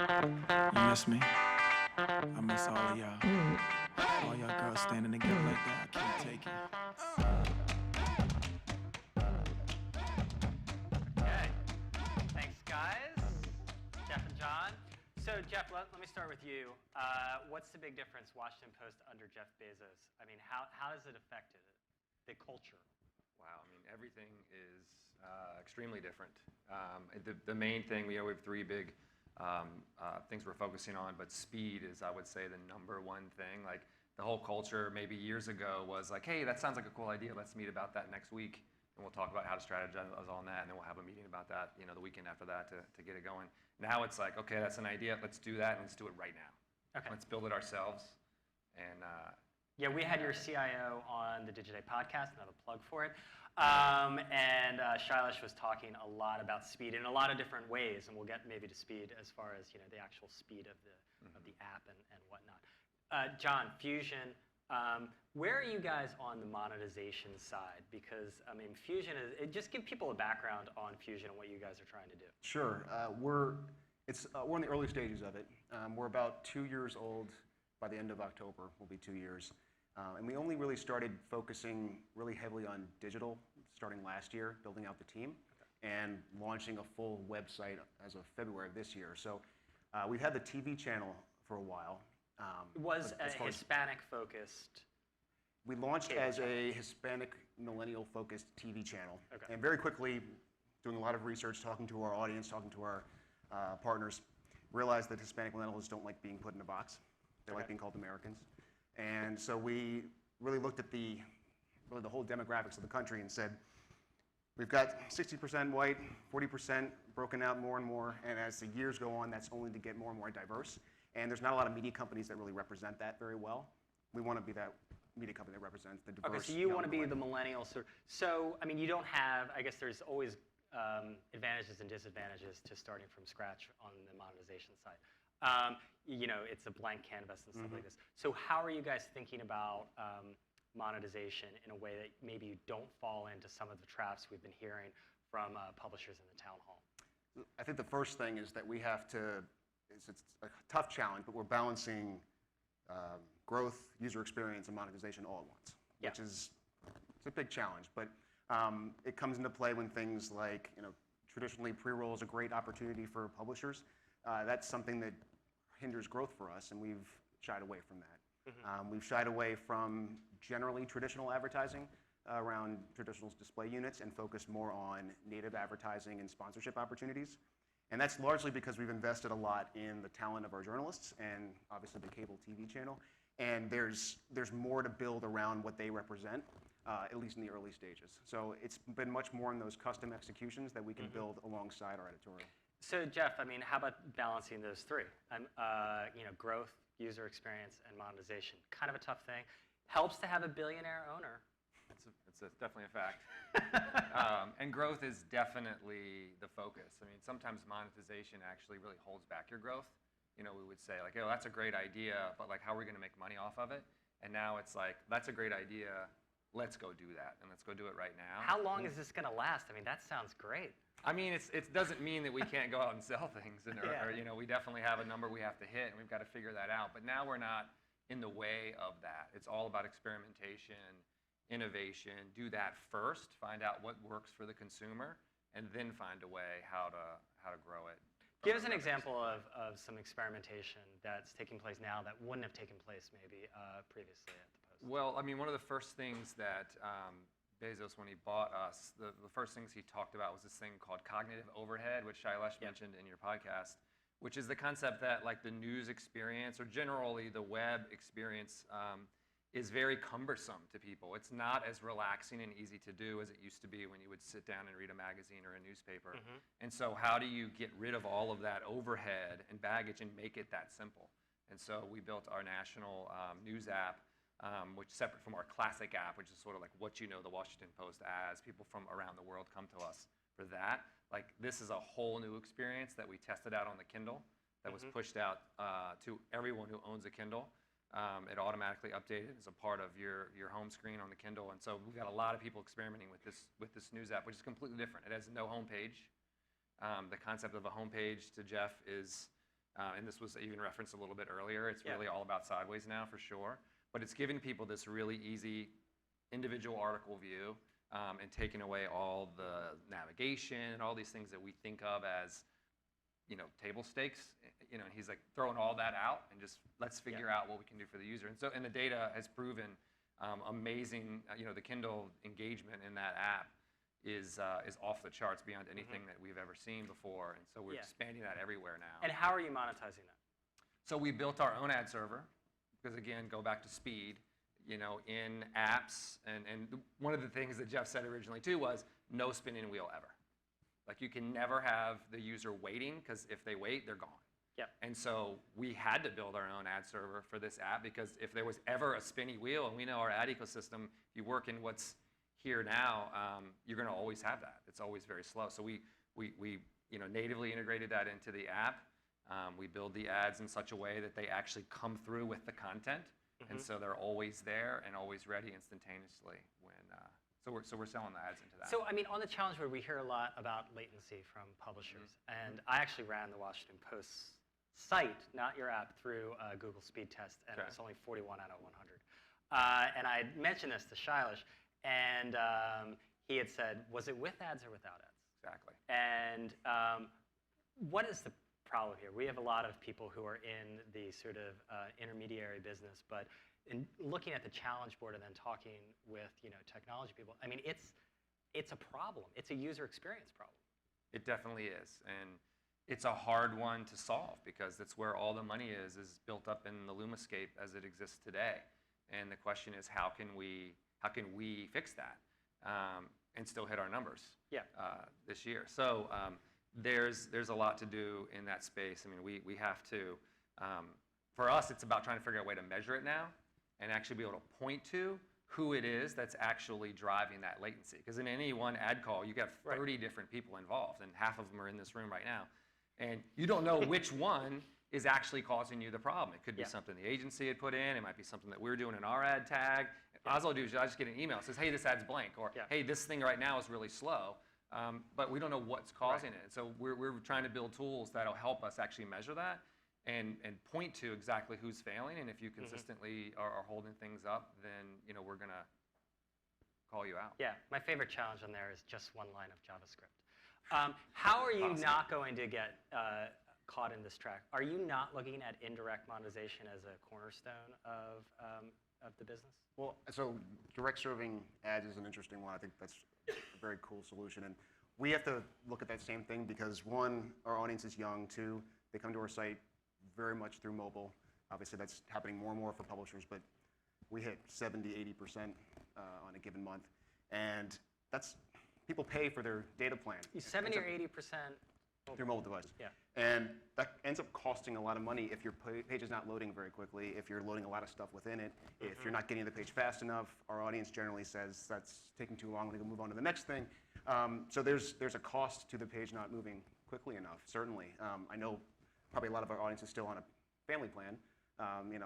You miss me? I miss all of y'all. All y'all girls standing together like that. I can't take it. Okay. Thanks, guys. Jeff and John. So, Jeff, let me start with you. What's the big difference, Washington Post under Jeff Bezos? I mean, how has it affected the culture? Wow, I mean, everything is extremely different. The main thing, we have three big things we're focusing on, but speed is, I would say, the number one thing. Like, the whole culture maybe years ago was like, hey, that sounds like a cool idea. Let's meet about that next week, and we'll talk about how to strategize on that, and then we'll have a meeting about that, the weekend after that to get it going. Now it's like, okay, that's an idea. Let's do that, and let's do it right now. Okay. Let's build it ourselves. And yeah, we had your CIO on the Digiday podcast, another plug for it. And Shailesh was talking a lot about speed in a lot of different ways, and we'll get maybe to speed as far as the actual speed of the app and whatnot. John, Fusion, where are you guys on the monetization side? Because I mean, Fusion just give people a background on Fusion and what you guys are trying to do. Sure, we're in the early stages of it. We're about 2 years old. By the end of October, will be 2 years. And we only really started focusing really heavily on digital starting last year, building out the team, and launching a full website as of February of this year. So we've had the TV channel for a while. It was a Hispanic-focused. We launched as a Hispanic millennial-focused TV channel. Okay. And very quickly, doing a lot of research, talking to our audience, talking to our partners, realized that Hispanic millennials don't like being put in a box. They like being called Americans. And so we really looked at the whole demographics of the country and said, we've got 60% white, 40% broken out more and more, and as the years go on, that's only to get more and more diverse. And there's not a lot of media companies that really represent that very well. We want to be that media company that represents the diverse. Okay, so you want to be the millennials. So, I mean, you don't have, I guess there's always advantages and disadvantages to starting from scratch on the monetization side. It's a blank canvas and stuff like this. So how are you guys thinking about monetization in a way that maybe you don't fall into some of the traps we've been hearing from publishers in the town hall? I think the first thing is that we have to, it's a tough challenge, but we're balancing growth, user experience, and monetization all at once, which is it's a big challenge. But it comes into play when things like, traditionally pre-roll is a great opportunity for publishers. That's something that hinders growth for us, and we've shied away from that. We've shied away from generally traditional advertising around traditional display units and focused more on native advertising and sponsorship opportunities. And that's largely because we've invested a lot in the talent of our journalists and obviously the cable TV channel. And there's more to build around what they represent, at least in the early stages. So it's been much more in those custom executions that we can build alongside our editorial. So Jeff, I mean, how about balancing those three? Growth, user experience, and monetization. Kind of a tough thing. Helps to have a billionaire owner. It's definitely a fact. And growth is definitely the focus. I mean, sometimes monetization actually really holds back your growth. We would say like, oh, that's a great idea, but like, how are we going to make money off of it? And now it's like, that's a great idea. Let's go do that, and let's go do it right now. How long is this going to last? I mean, that sounds great. I mean, it doesn't mean that we can't go out and sell things, or we definitely have a number we have to hit, and we've got to figure that out. But now we're not in the way of that. It's all about experimentation, innovation. Do that first, find out what works for the consumer, and then find a way how to grow it. Give us an example of some experimentation that's taking place now that wouldn't have taken place maybe previously at the Post. Well, I mean, one of the first things that Bezos, when he bought us, the first things he talked about was this thing called cognitive overhead, which Shailesh mentioned in your podcast, which is the concept that like the news experience or generally the web experience is very cumbersome to people. It's not as relaxing and easy to do as it used to be when you would sit down and read a magazine or a newspaper. And so how do you get rid of all of that overhead and baggage and make it that simple? And so we built our national news app, which is separate from our classic app, which is sort of like what the Washington Post as. People from around the world come to us for that. Like, this is a whole new experience that we tested out on the Kindle that was pushed out to everyone who owns a Kindle. It automatically updated as a part of your home screen on the Kindle. And so we've got a lot of people experimenting with this news app, which is completely different. It has no homepage. The concept of a homepage to Jeff is and this was even referenced a little bit earlier. It's Yeah. really all about sideways now, for sure. But it's giving people this really easy individual article view, and taking away all the navigation and all these things that we think of as, table stakes. And he's like throwing all that out and just let's figure out what we can do for the user. And the data has proven amazing. The Kindle engagement in that app is off the charts beyond anything that we've ever seen before. And so we're expanding that everywhere now. And how are you monetizing that? So we built our own ad server because, again, go back to speed. In apps, and one of the things that Jeff said originally too was no spinning wheel ever. Like you can never have the user waiting, because if they wait, they're gone. Yep. And so we had to build our own ad server for this app, because if there was ever a spinny wheel, and we know our ad ecosystem, if you work in what's here now, you're going to always have that. It's always very slow. So we natively integrated that into the app. We build the ads in such a way that they actually come through with the content. And so they're always there and always ready instantaneously when. So we're selling the ads into that. So, on the challenge board, we hear a lot about latency from publishers. And I actually ran the Washington Post site, not your app, through a Google speed test, and it's only 41 out of 100. And I mentioned this to Shailesh, and he had said, was it with ads or without ads? Exactly. And what is the problem here? We have a lot of people who are in the sort of intermediary business, but in looking at the challenge board and then talking with technology people, it's a problem. It's a user experience problem. It definitely is, and it's a hard one to solve, because that's where all the money is built up in the Lumascape as it exists today. And the question is, how can we fix that and still hit our numbers this year? So there's a lot to do in that space. We have to. For us, it's about trying to figure out a way to measure it now, and actually be able to point to who it is that's actually driving that latency. Because in any one ad call, you have 30 different people involved, and half of them are in this room right now. And you don't know which one is actually causing you the problem. It could be something the agency had put in. It might be something that we're doing in our ad tag. All I'll do is I just get an email that says, hey, this ad's blank, or hey, this thing right now is really slow. But we don't know what's causing it. So we're trying to build tools that'll help us actually measure that and point to exactly who's failing. And if you consistently are holding things up, then we're going to call you out. Yeah, my favorite challenge on there is just one line of JavaScript. How are you not going to get caught in this trap? Are you not looking at indirect monetization as a cornerstone of the business? Well, so direct serving ads is an interesting one. I think that's a very cool solution. And we have to look at that same thing because, one, our audience is young. Two, they come to our site very much through mobile. Obviously, that's happening more and more for publishers, but we hit 70, 80% on a given month. And that's, people pay for their data plan. 70 or 80%? Through mobile device. Yeah. And that ends up costing a lot of money if your page is not loading very quickly, if you're loading a lot of stuff within it, if you're not getting the page fast enough. Our audience generally says that's taking too long, we can move on to the next thing. So there's a cost to the page not moving quickly enough, certainly. I know probably a lot of our audience is still on a family plan,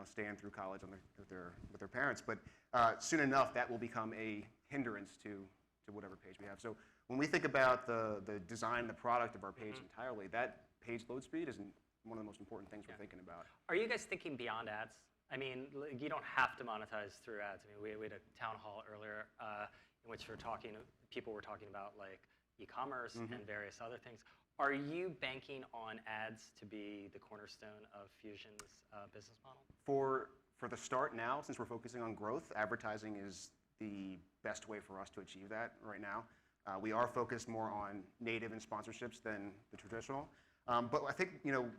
staying through college with their parents, but soon enough that will become a hindrance to whatever page we have. So when we think about the design, the product of our page entirely, that page load speed is one of the most important things we're thinking about. Are you guys thinking beyond ads? You don't have to monetize through ads. We had a town hall earlier in which people were talking about like e-commerce and various other things. Are you banking on ads to be the cornerstone of Fusion's business model? For the start now, since we're focusing on growth, advertising is the best way for us to achieve that right now. We are focused more on native and sponsorships than the traditional. But I think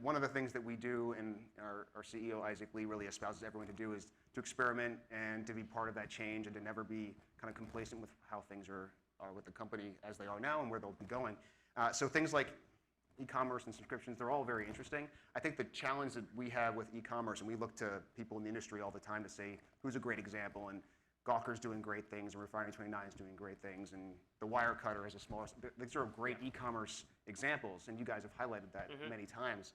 one of the things that we do, and our CEO Isaac Lee really espouses everyone to do, is to experiment and to be part of that change and to never be kind of complacent with how things are with the company as they are now and where they'll be going. So things like e-commerce and subscriptions, they're all very interesting. I think the challenge that we have with e-commerce, and we look to people in the industry all the time to say who's a great example, and Gawker's doing great things, and Refinery 29 is doing great things, and the Wirecutter is the smallest. These are great e-commerce examples, and you guys have highlighted that many times.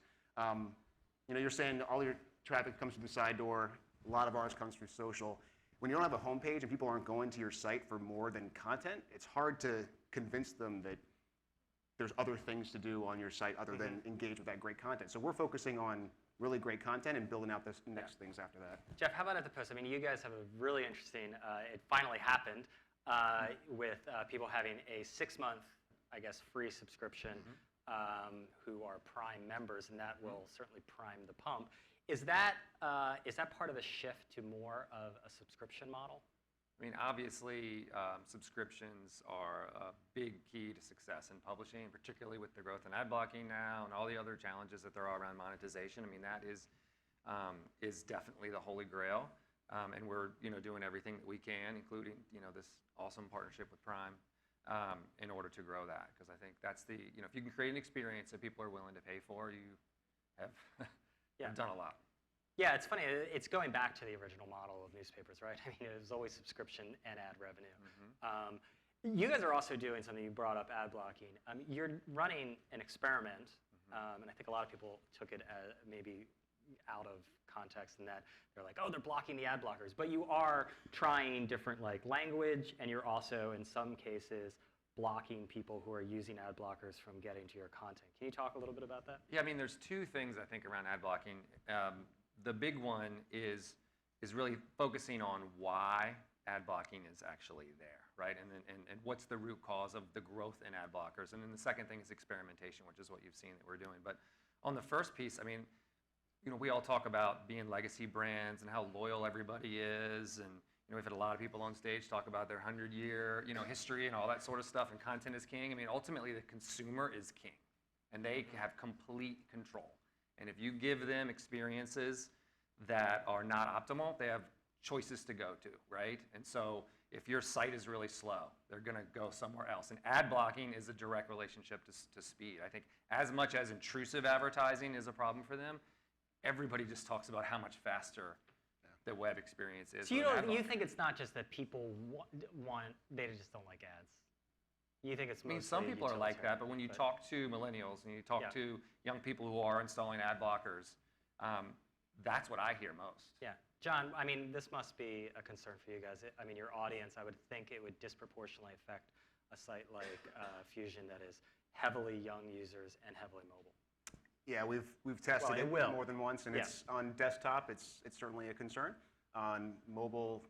You're saying all your traffic comes through the side door. A lot of ours comes through social. When you don't have a homepage and people aren't going to your site for more than content, it's hard to convince them that there's other things to do on your site other than engage with that great content. So we're focusing on really great content and building out the next things after that. Jeff, how about at the Post? I mean, you guys have a really interesting, it finally happened with people having a 6-month, I guess, free subscription who are Prime members, and that will certainly prime the pump. Is that part of a shift to more of a subscription model? I mean, obviously, subscriptions are a big key to success in publishing, particularly with the growth in ad blocking now and all the other challenges that there are around monetization. I mean, that is definitely the holy grail, and we're doing everything that we can, including this awesome partnership with Prime, in order to grow that. Because I think that's the if you can create an experience that people are willing to pay for, you have done a lot. Yeah, it's funny. It's going back to the original model of newspapers, right? I mean, it was always subscription and ad revenue. You guys are also doing something. You brought up ad blocking. You're running an experiment, and I think a lot of people took it as maybe out of context in that they're like, oh, they're blocking the ad blockers. But you are trying different language, and you're also, in some cases, blocking people who are using ad blockers from getting to your content. Can you talk a little bit about that? Yeah, I mean, there's two things I think around ad blocking. The big one is really focusing on why ad blocking is actually there, right? And what's the root cause of the growth in ad blockers? And then the second thing is experimentation, which is what you've seen that we're doing. But on the first piece, I mean, we all talk about being legacy brands and how loyal everybody is, and we've had a lot of people on stage talk about their 100-year history and all that sort of stuff, and content is king. I mean, ultimately, the consumer is king, and they have complete control. And if you give them experiences that are not optimal, they have choices to go to, right? And so if your site is really slow, they're going to go somewhere else. And ad blocking is a direct relationship to speed. I think as much as intrusive advertising is a problem for them, everybody just talks about how much faster the web experience is. So you think it's not just that people they just don't like ads? You think it's mostly some people are like that, but when you talk to millennials and you talk to young people who are installing ad blockers, that's what I hear most. Yeah. John, I mean, this must be a concern for you guys. I mean, your audience, I would think it would disproportionately affect a site like Fusion that is heavily young users and heavily mobile. Yeah, we've tested it more than once, and it's on desktop. It's certainly a concern. On mobile,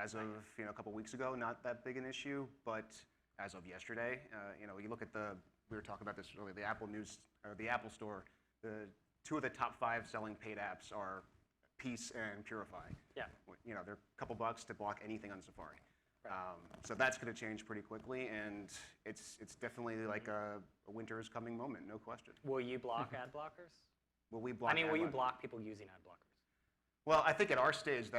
as of a couple weeks ago, not that big an issue, but as of yesterday, you look at we were talking about this earlier, the Apple News or the Apple Store. Two of the top 5 selling paid apps are Peace and Purify. Yeah. They're a couple bucks to block anything on Safari. Right. So that's going to change pretty quickly, and it's definitely like a winter is coming moment, no question. Will you block ad blockers? Will we block? Will you block people using ad blockers? Well, I think at our stage,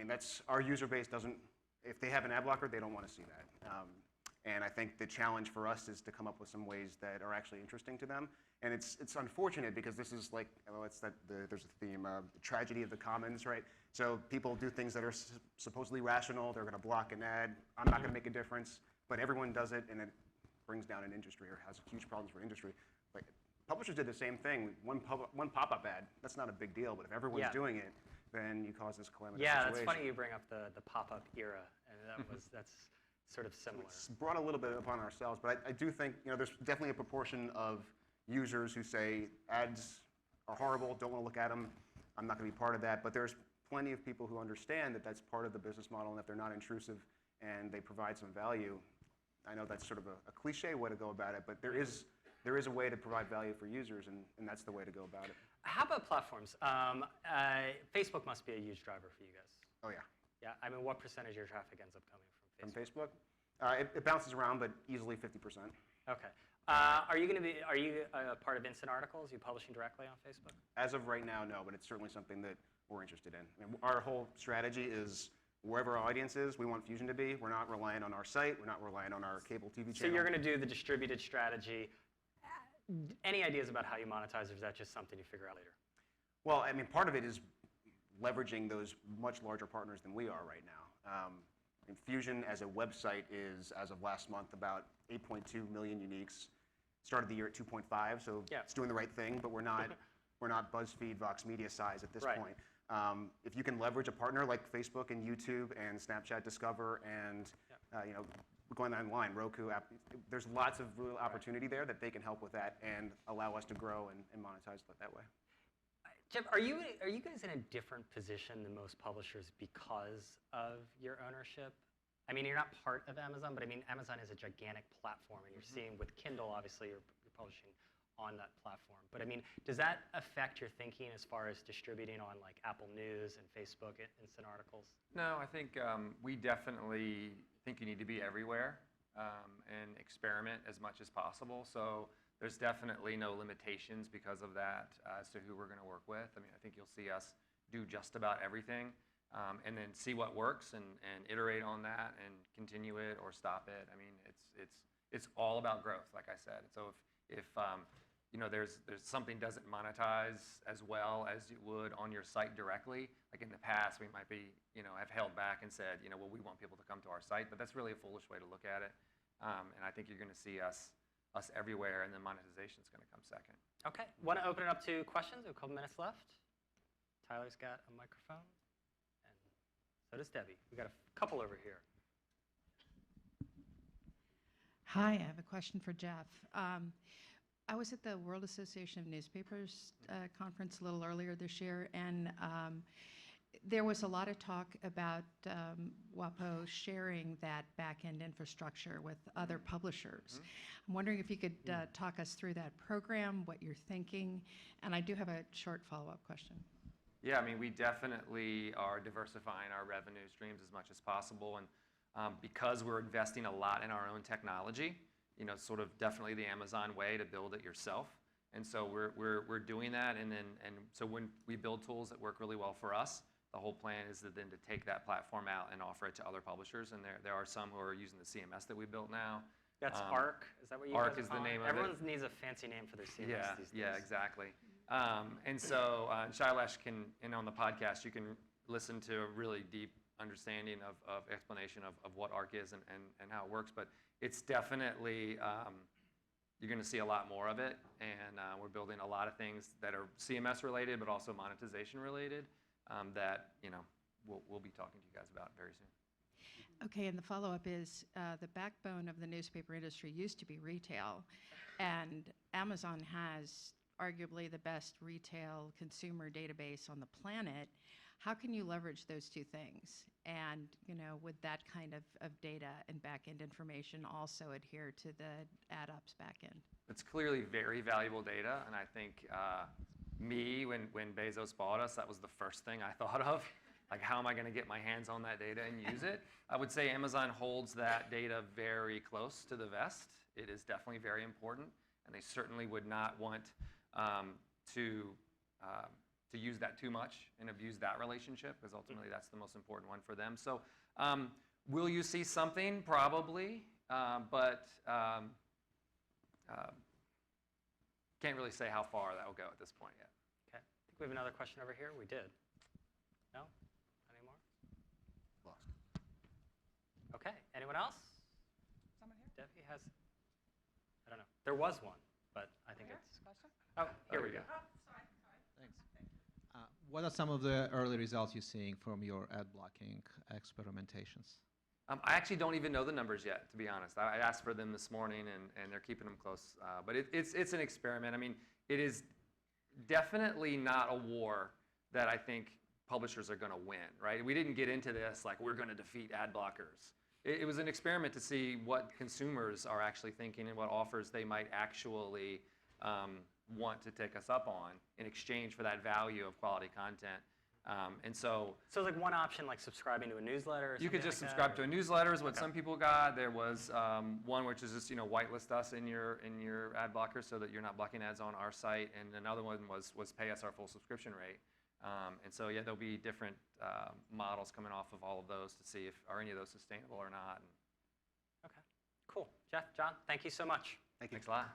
that's our user base doesn't. If they have an ad blocker, they don't want to see that. And I think the challenge for us is to come up with some ways that are actually interesting to them. And it's unfortunate because this is there's a theme, the tragedy of the commons, right? So people do things that are supposedly rational. They're going to block an ad. I'm not going to make a difference, but everyone does it, and it brings down an industry or has huge problems for industry. Like publishers did the same thing. One pop-up ad, that's not a big deal, but if everyone's doing it, then you cause this calamitous situation. That's funny you bring up the pop-up era, and that's sort of similar. It's brought a little bit upon ourselves, but I do think there's definitely a proportion of users who say ads are horrible, don't want to look at them, I'm not going to be part of that. But there's plenty of people who understand that that's part of the business model, and if they're not intrusive and they provide some value, I know that's sort of a cliche way to go about it, but there is a way to provide value for users, and that's the way to go about it. How about platforms? Facebook must be a huge driver for you guys. Oh yeah. Yeah, I mean, what percentage of your traffic ends up coming from Facebook? From Facebook? It bounces around, but easily 50%. Okay. Are you a part of Instant Articles? Are you publishing directly on Facebook? As of right now, no, but it's certainly something that we're interested in. I mean, our whole strategy is wherever our audience is, we want Fusion to be. We're not relying on our site. We're not relying on our cable TV channel. So you're going to do the distributed strategy. Any ideas about how you monetize, or is that just something you figure out later? Well, I mean, part of it is leveraging those much larger partners than we are right now. And Fusion as a website is, as of last month, about 8.2 million uniques. Started the year at 2.5, so it's doing the right thing, but we're not BuzzFeed, Vox Media size at this point. If you can leverage a partner like Facebook and YouTube and Snapchat Discover and going online, Roku, there's lots of real opportunity there that they can help with that and allow us to grow and monetize it that way. Jeff, are you guys in a different position than most publishers because of your ownership? I mean, you're not part of Amazon, but I mean, Amazon is a gigantic platform, and you're seeing with Kindle, obviously, you're publishing on that platform. But I mean, does that affect your thinking as far as distributing on like Apple News and Facebook instant articles? No, I think we definitely think you need to be everywhere and experiment as much as possible. So there's definitely no limitations because of that as to who we're going to work with. I mean, I think you'll see us do just about everything and then see what works and iterate on that and continue it or stop it. I mean, it's all about growth, like I said. So if you know, there's something doesn't monetize as well as it would on your site directly. Like in the past, we might be, you know, have held back and said, you know, well, we want people to come to our site, but that's really a foolish way to look at it. And I think you're going to see us everywhere, and then monetization is going to come second. Okay, want to open it up to questions? We have a couple minutes left. Tyler's got a microphone, and so does Debbie. We got a couple over here. Hi, I have a question for Jeff. I was at the World Association of Newspapers conference a little earlier this year, and there was a lot of talk about WAPO sharing that back-end infrastructure with other publishers. I'm wondering if you could talk us through that program, what you're thinking, and I do have a short follow-up question. Yeah, I mean, we definitely are diversifying our revenue streams as much as possible, and because we're investing a lot in our own technology, you know, sort of definitely the Amazon way to build it yourself. And so we're doing that, and so when we build tools that work really well for us, the whole plan is then to take that platform out and offer it to other publishers. And there are some who are using the CMS that we built now. That's ARC. Is that what you ARC guys is are the name of it. Everyone needs a fancy name for their CMS these days. Yeah, exactly. And so Shailesh can, and on the podcast, you can listen to a really deep understanding of explanation of what ARC is and how it works. But it's definitely, you're going to see a lot more of it. And we're building a lot of things that are CMS related, but also monetization related that, you know, we'll be talking to you guys about very soon. Okay, and the follow-up is the backbone of the newspaper industry used to be retail, and Amazon has arguably the best retail consumer database on the planet. How can you leverage those two things? And, you know, would that kind of data and back-end information also adhere to the AdOps back-end? It's clearly very valuable data, and I think when Bezos bought us, that was the first thing I thought of. Like, how am I going to get my hands on that data and use it? I would say Amazon holds that data very close to the vest. It is definitely very important, and they certainly would not want to use that too much and abuse that relationship, because ultimately that's the most important one for them. So will you see something? Probably, but can't really say how far that will go at this point yet. Okay, I think we have another question over here. We did. No? Any more? Lost. Okay, anyone else? Someone here? Debbie has, I don't know. There was one, but I think it's, Question? oh, here we go. Oh, sorry. Thanks. What are some of the early results you're seeing from your ad blocking experimentations? I actually don't even know the numbers yet, to be honest. I asked for them this morning, and they're keeping them close. But it's an experiment. I mean, it is definitely not a war that I think publishers are going to win, right? We didn't get into this like we're going to defeat ad blockers. It was an experiment to see what consumers are actually thinking and what offers they might actually want to take us up on in exchange for that value of quality content. And so like one option, like subscribing to a newsletter or you could something just like subscribe that, to a newsletter is what some people got. There was one which is just, you know, whitelist us in your ad blocker so that you're not blocking ads on our site. And another one was pay us our full subscription rate. And so, yeah, there'll be different models coming off of all of those to see if are any of those sustainable or not. Okay, cool. Jeff, John, thank you so much. Thank you. Thanks a lot.